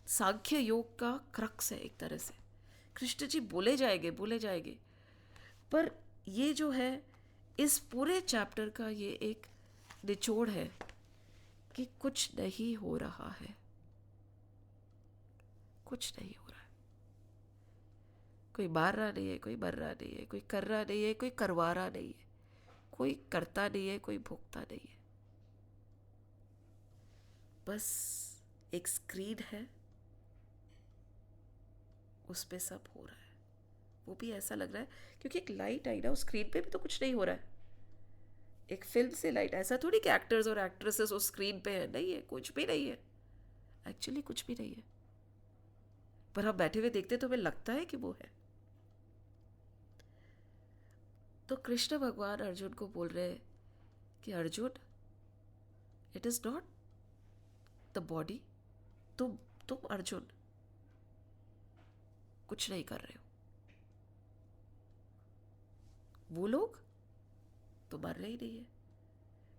सांख्य योग का crux है एक तरह से. कृष्ण जी बोले जाएंगे, पर ये जो है इस पूरे चैप्टर का ये एक निचोड़ है कि कुछ नहीं हो रहा है, कुछ नहीं हो रहा है. कोई मार रहा नहीं है, कोई मर रहा नहीं है, कोई कर रहा नहीं है, कोई करवा रहा नहीं है, कोई करता नहीं है, कोई भोगता नहीं है. बस एक स्क्रीन है, उस पे सब हो रहा है. वो भी ऐसा लग रहा है क्योंकि एक लाइट आई ना उस स्क्रीन पे भी तो कुछ नहीं हो रहा है. एक फिल्म से लाइट, ऐसा थोड़ी कि एक्टर्स और एक्ट्रेसेस उस स्क्रीन पे है. नहीं है, कुछ भी नहीं है, एक्चुअली कुछ भी नहीं है. पर हम बैठे हुए देखते तो हमें लगता है कि वो है. तो कृष्ण भगवान अर्जुन को बोल रहे हैं कि Arjun, it is not the body. तुम अर्जुन कुछ नहीं कर रहे हो. वो लोग तो मर रहे ही नहीं है.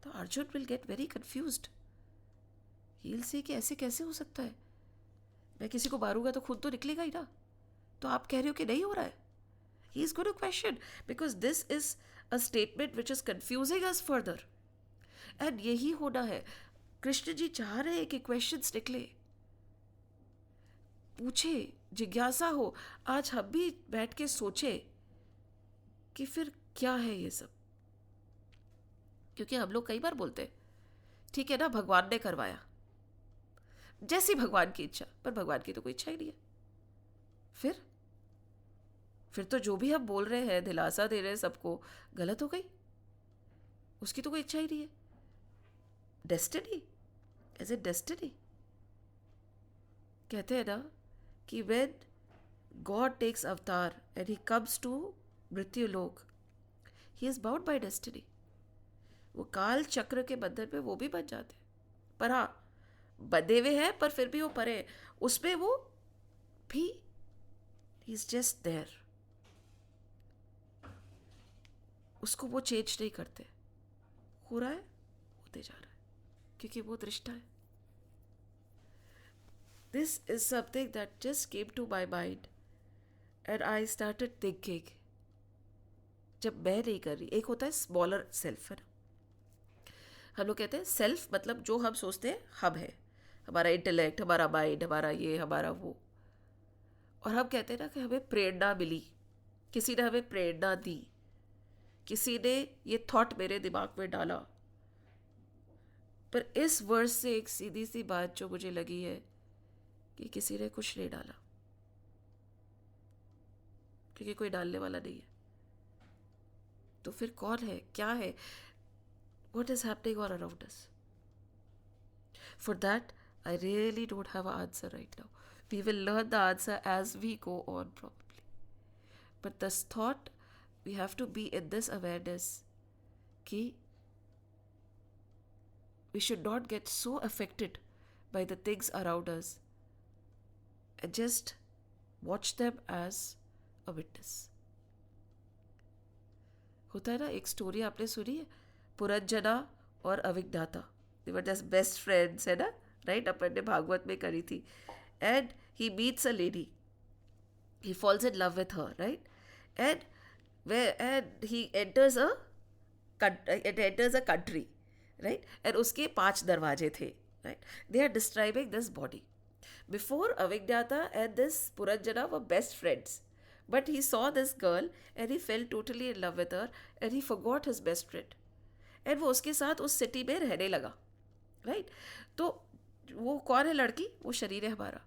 तो Arjun will get very confused. He will say कि ऐसे कैसे हो सकता है, मैं किसी को मारूंगा तो खून तो निकलेगा ही ना, तो आप कह रहे हो कि नहीं हो रहा है. He is going to question because this is a statement which is confusing us further. And यही होना है. कृष्ण जी चाह रहे हैं कि क्वेश्चंस निकले, पूछे, जिज्ञासा हो. आज हम भी बैठ के सोचे कि फिर क्या है ये सब. क्योंकि हम लोग कई बार बोलते हैं ठीक है ना, भगवान ने करवाया, जैसी भगवान की इच्छा. पर भगवान की तो कोई इच्छा ही नहीं है. फिर तो जो भी हम बोल रहे हैं, दिलासा दे रहे हैं सबको, गलत हो गई. उसकी तो कोई इच्छा ही नहीं है. Destiny, is it destiny? कहते हैं ना कि when God takes avatar and he comes to मृत्यु लोक, he is bound by destiny. वो काल चक्र के बंधन में वो भी बन जाते हैं. पर हाँ, बंधे हुए हैं पर फिर भी वो परे, उसमें वो भी he is just there. उसको वो चेंज नहीं करते. हो रहा है, होते जा रहा है, क्योंकि वो दृष्टा है. This is something that just came to my mind and I started thinking. जब मैं नहीं कर रही, एक होता है स्मॉलर सेल्फ, है ना. हम लोग कहते हैं सेल्फ मतलब जो हम सोचते हैं हम है, हमारा इंटेलेक्ट, हमारा माइंड, हमारा ये, हमारा वो. और हम कहते हैं ना कि हमें प्रेरणा मिली, किसी ने हमें प्रेरणा दी, किसी ने ये थॉट मेरे दिमाग में डाला. पर इस वर्ष से एक सीधी सी बात जो मुझे लगी है कि किसी ने कुछ नहीं डाला, क्योंकि कोई डालने वाला नहीं है. तो फिर कौन है, क्या है, what is happening all around us? For that, I really don't have an answer right now. We will learn the answer as we go on probably. But this thought, we have to be in this awareness कि we should not get so affected by the things around us and just watch them as a witness. होता है ना, एक story आपने सुनी है, पुरंजना और अविज्ञाता, दे were just best friends, है ना, राइट, अपन ने भागवत में करी थी. And he meets a lady, he falls in love with her, right? And he enters a country, right? And उसके 5 दरवाजे थे, right? They are describing this body. Before, Avignata and this Puranjana were best friends, but he saw this girl and he fell totally in love with her and he forgot his best friend. And वो उसके साथ उस city में रहने लगा, right? तो वो कौन है लड़की? वो शरीर है हमारा.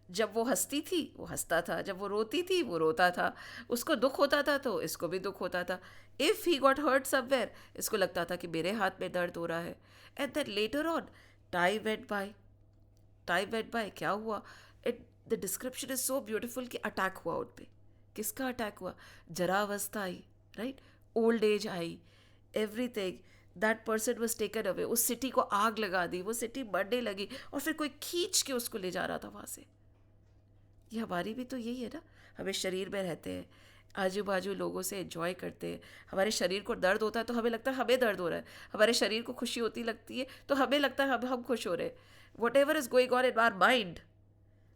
जब वो हंसती थी वो हंसता था, जब वो रोती थी वो रोता था, उसको दुख होता था तो इसको भी दुख होता था. If he got hurt somewhere, इसको लगता था कि मेरे हाथ में दर्द हो रहा है. And then later on time went by, क्या हुआ? The description is so beautiful कि अटैक हुआ उन पे. किसका अटैक हुआ? जरावस्था आई, राइट, ओल्ड एज आई, everything. That person was taken away. उस सिटी को आग लगा दी, वो सिटी बढ़ने लगी और फिर कोई खींच के उसको ले जा रहा था वहाँ से. ये हमारी भी तो यही है ना, हमें शरीर में रहते हैं, आजू बाजू लोगों से एंजॉय करते हैं. हमारे शरीर को दर्द होता है तो हमें लगता है हमें दर्द हो रहा है, हमारे शरीर को खुशी होती लगती है तो हमें लगता है हम खुश हो रहे हैं. Whatever is going on in our mind,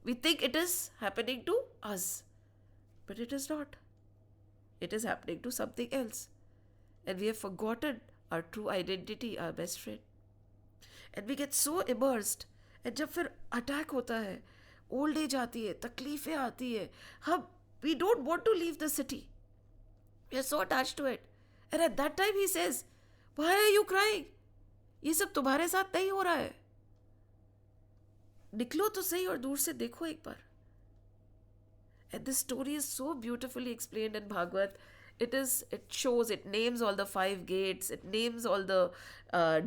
we think it is happening to us, but it is not. It is happening to something else and we have forgotten our true identity, our best friend, and we get so immersed. And जब फिर attack होता है, old age आती है, तकलीफें आती है, हम we don't want to leave the city, we are so attached to it. And at that time he says, why are you crying? ये सब तुम्हारे साथ नहीं हो रहा है, निकलो तो सही और दूर से देखो एक बार. And this story is so beautifully explained in Bhagavat. It shows, it names all the 5 gates, it names all the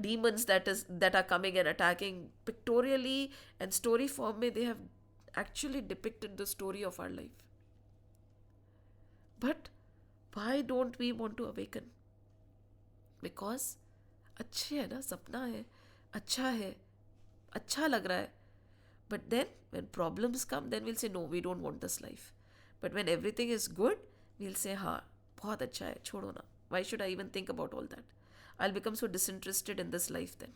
demons that are coming and attacking pictorially, and story form mein they have actually depicted the story of our life. But why don't we want to awaken? Because अच्छे है ना, सपना है, अच्छा लग रहा है. But then when problems come, then we'll say no, we don't want this life. But when everything is good, we'll say हाँ, बहुत अच्छा है, छोड़ो ना. Why should I even think about all that? I'll become so disinterested in this life then.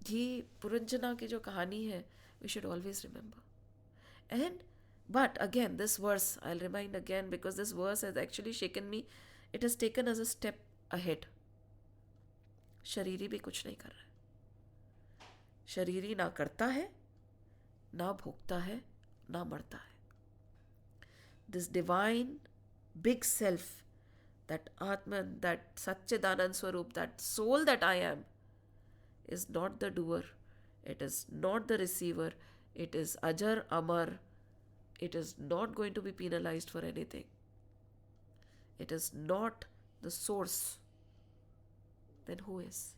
ये पुरंजना की जो कहानी है, we should always remember. But again, this verse, I'll remind again, because this verse has actually shaken me. It has taken us a step ahead. शरीरी भी कुछ नहीं कर रहा है. शरीरी ना करता है, ना भोगता है, ना मरता है. This divine big self, that Atman, that Satchidanand Swarup, that soul that I am, is not the doer, it is not the receiver, it is Ajar Amar, it is not going to be penalized for anything, it is not the source. Then who is?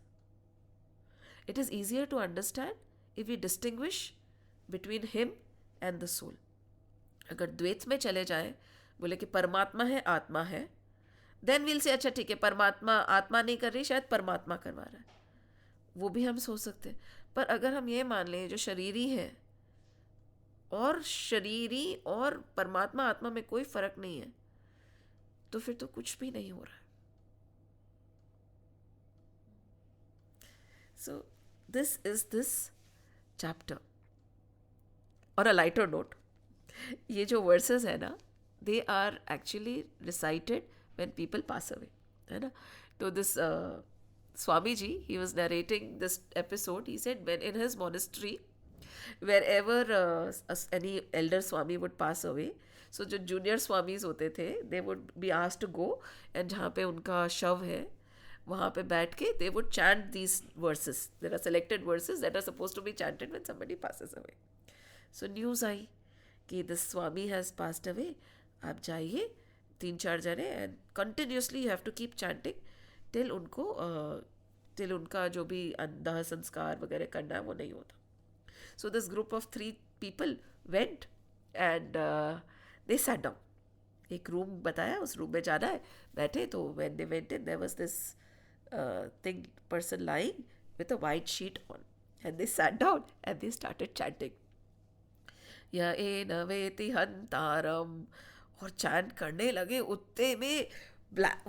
It is easier to understand if we distinguish between him and the soul. अगर द्वैत में चले जाए, बोले कि परमात्मा है, आत्मा है, देन विल से अच्छा ठीक है, परमात्मा आत्मा नहीं कर रही, शायद परमात्मा करवा रहा है. वो भी हम सोच सकते हैं. पर अगर हम ये मान लें जो शरीरी है, और शरीरी और परमात्मा आत्मा में कोई फर्क नहीं है, तो फिर तो कुछ भी नहीं हो रहा है. So this is this chapter. On a lighter note, ये जो वर्सेस है ना, they are actually recited when people pass away, है ना. तो this swami ji, he was narrating this episode. He said when in his monastery, wherever any elder swami would pass away, so जो junior swamis होते थे, they would be asked to go, and जहाँ पे उनका शव है वहाँ पे बैठ के they would chant these verses. There are selected verses that are supposed to be chanted when somebody passes away. So news आई कि this Swami has passed away, आप जाइए 3-4 जने, and continuously you have to keep chanting till उनका जो भी अंदाह संस्कार वगैरह करना है वो नहीं होता. So this group of 3 people went and they sat down. एक रूम बताया, उस रूम में जाना है, बैठे. तो when they went in, there was this thing person lying with a white sheet on. And they sat down and they started chanting. या ए नवेति हंतारम, और चैंट करने लगे. उतने में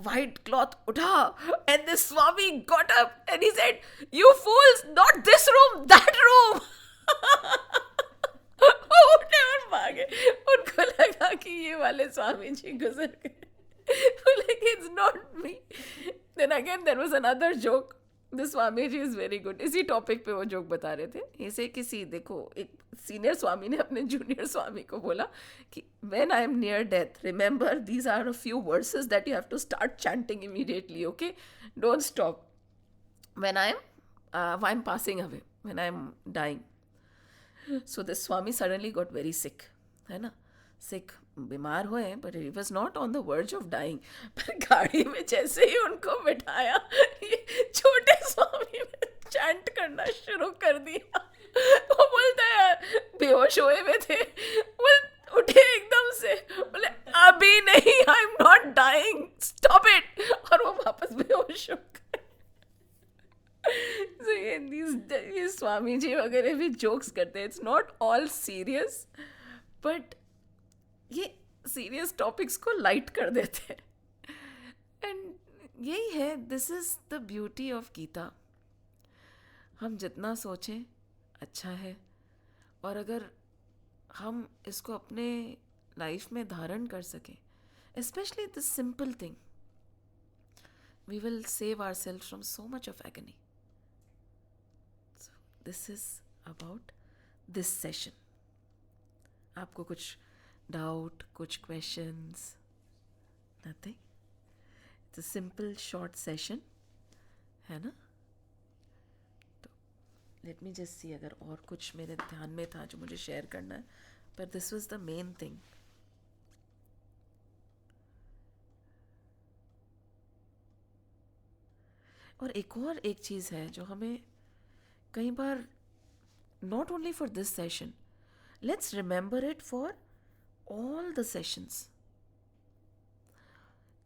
white cloth उठा, and the Swami got up and he said, "You fools, not this room, that room." उठे और भागे. उनको लगा कि ये वाले स्वामी जी गुजर गए. Like, it's not me. Then again there was another joke. The Swami ji is very good. इसी टॉपिक पे वो जोक बता रहे थे. ऐसे किसी, देखो, एक सीनियर स्वामी ने अपने जूनियर स्वामी को बोला कि when I am near death, remember these are a few verses that you have to start chanting immediately, okay? Don't stop. When I'm passing away, when I'm dying. So the Swami suddenly got very sick, है ना? Sick, बीमार हुए, but he was not on the verge of dying. पर गाड़ी में जैसे ही उनको बिठाया, ये छोटे स्वामी ने चैंट करना शुरू कर दिया. वो बोलता है, यार बेहोश हुए हुए थे, वो उठे एकदम से, बोले अभी नहीं, I am not dying, stop it, और वो वापस बेहोश हो गए. So ये स्वामी जी वगैरह भी जोक्स करते हैं. It's not all serious, but ये सीरियस टॉपिक्स को लाइट कर देते हैं. एंड यही है, this is the beauty of Gita. हम जितना सोचें अच्छा है, और अगर हम इसको अपने लाइफ में धारण कर सकें, especially the simple thing, we will save ourself from so much of agony. This is about this session. आपको कुछ डाउट, कुछ questions? Nothing. It's a simple short session, है ना? तो लेट मी जस्ट सी अगर और कुछ मेरे ध्यान में था जो मुझे शेयर करना है, पर this was the main thing. और एक चीज़ है जो हमें कई बार, not only for this session, let's remember it for all the sessions.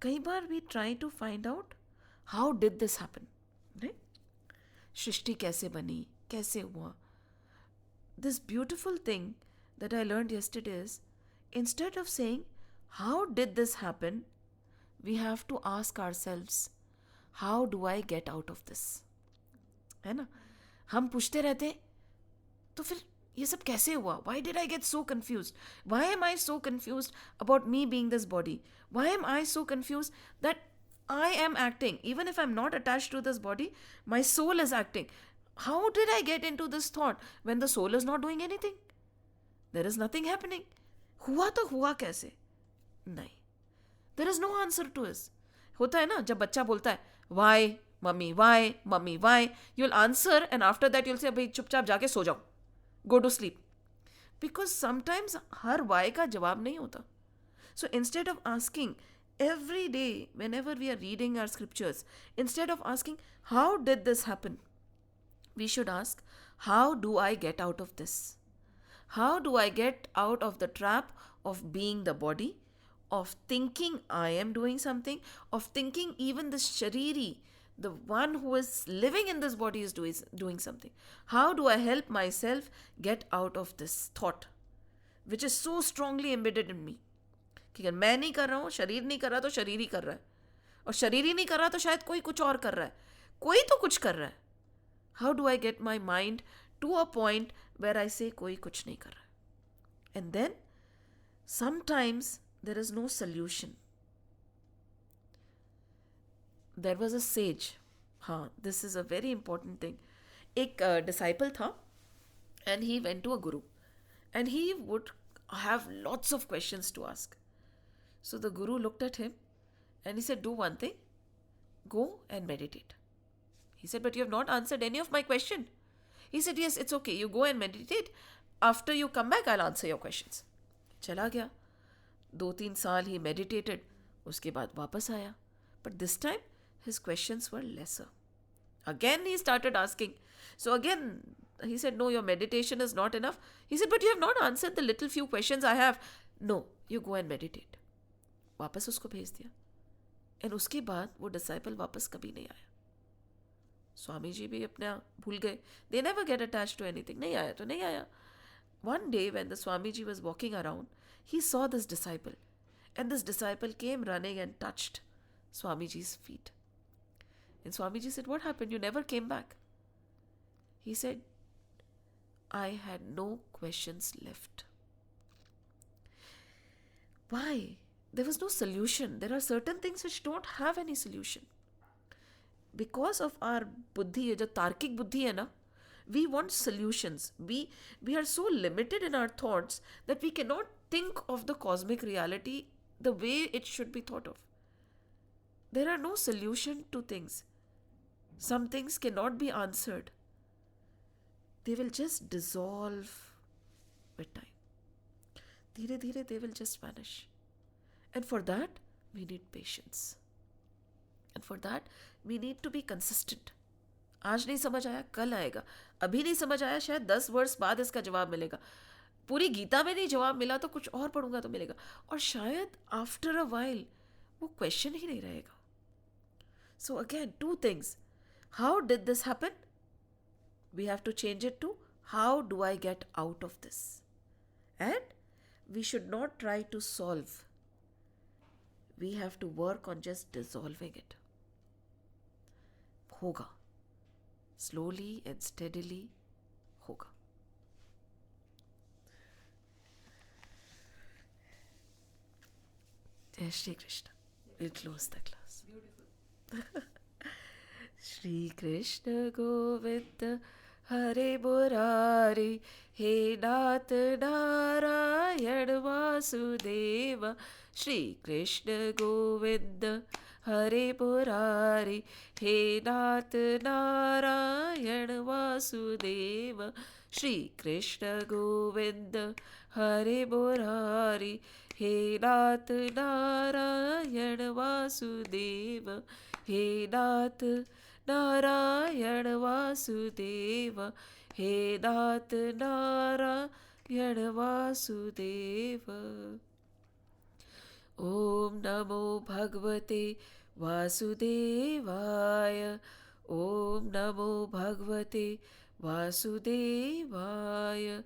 कई बार we try to find out how did this happen, right? सृष्टि कैसे बनी, कैसे हुआ? This beautiful thing that I learned yesterday is, instead of saying how did this happen, we have to ask ourselves, how do I get out of this? है ना? हम पूछते रहते, तो फिर ये सब कैसे हुआ? Why did I get so confused? Why am I so confused about me being this body? Why am I so confused that I am acting? Even if I'm not attached to this body, my soul is acting. How did I get into this thought when the soul is not doing anything? There is nothing happening. हुआ तो हुआ कैसे? नहीं. There is no answer to this. होता है ना, जब बच्चा बोलता है why mummy, why mummy, why, you'll answer and after that you'll say अभी चुपचाप जाके सो जाओ, go to sleep. Because sometimes her why का जवाब नहीं होता. So instead of asking every day whenever we are reading our scriptures, instead of asking how did this happen, we should ask how do I get out of this? How do I get out of the trap of being the body, of thinking I am doing something, of thinking even the shariri, the one who is living in this body is doing something. How do I help myself get out of this thought which is so strongly embedded in me? कि अगर मैं नहीं कर रहा हूँ, शरीर नहीं कर रहा, तो शरीर ही कर रहा है, और शरीर ही नहीं कर रहा तो शायद कोई कुछ और कर रहा है, कोई तो कुछ कर रहा है. How do I get my mind to a point where I say कोई कुछ नहीं कर रहा है? And then sometimes there is no solution. There was a sage. हाँ, this is a very important thing. एक disciple था, and he went to a guru, and he would have lots of questions to ask. So the guru looked at him and he said, do one thing, go and meditate. He said, but you have not answered any of my question. He said, yes, it's okay, you go and meditate. After you come back, I'll answer your questions. चला गया. 2-3 साल he meditated. उसके बाद वापस आया. But this time, his questions were lesser. Again, he started asking. So again, he said, no, your meditation is not enough. He said, but you have not answered the little few questions I have. No, you go and meditate. वापस उसको भेज दिया. And उसके बाद वो disciple वापस कभी नहीं आया. स्वामी जी भी अपने आप भूल गए. They never get attached to anything. नहीं आया तो नहीं आया. One day when the Swamiji was walking around, he saw this disciple. And this disciple came running and touched Swamiji's feet. And Swamiji said, "What happened? You never came back." He said, "I had no questions left." Why? There was no solution. There are certain things which don't have any solution. Because of our buddhi, ये जो तार्किक बुद्धि है ना, we want solutions. We are so limited in our thoughts that we cannot think of the cosmic reality the way it should be thought of. There are no solution to things. Some things cannot be answered. They will just dissolve with time. धीरे धीरे they will just vanish. And for that, we need patience. And for that, we need to be consistent. आज नहीं समझ आया, कल आएगा. अभी नहीं समझ आया, शायद 10 वर्ष बाद इसका जवाब मिलेगा. पूरी गीता में नहीं जवाब मिला तो कुछ और पढ़ूंगा तो मिलेगा. और शायद आफ्टर अ वाइल वो क्वेश्चन ही नहीं रहेगा. So again, two things. How did this happen? We have to change it to how do I get out of this? And we should not try to solve. We have to work on just dissolving it. होगा. Slowly and steadily होगा. Jai Shri Krishna. We'll close the class. Beautiful. Shri Krishna Govinda Hare Murari He Nath Narayan Vasudeva. Shri Krishna Govinda Hare Murari He Nath Narayan Vasudeva. Shri Krishna Govinda Hare Murari He Nath Narayan Vasudeva. He Nath Narayan Vasudeva. He Nath Narayan Vasudeva. Om Namo Bhagavate Vasudevaya. Om Namo Bhagavate Vasudevaya.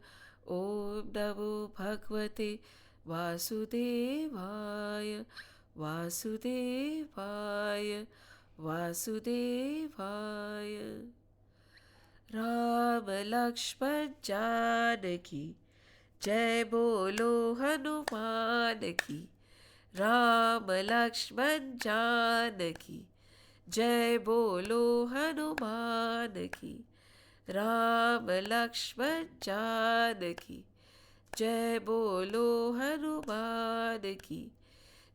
Om Namo Bhagavate Vasudevaya. Vasudevaya. Vasudevaya. Ram Lakshman Janaki Jai Bolo Hanuman Ki. Ram Lakshman Janaki Jai Bolo Hanuman Ki. Ram Lakshman Janaki Jai Bolo Hanuman Ki.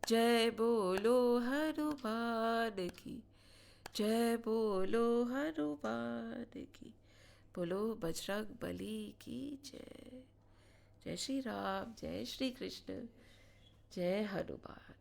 Jai Bolo Hanuman Ki. Jai Bolo Hanuman Ki. Bolo Bajrang Bali ki Jai. Jai Shri Ram, Jai Shri Krishna, Jai Hanuman.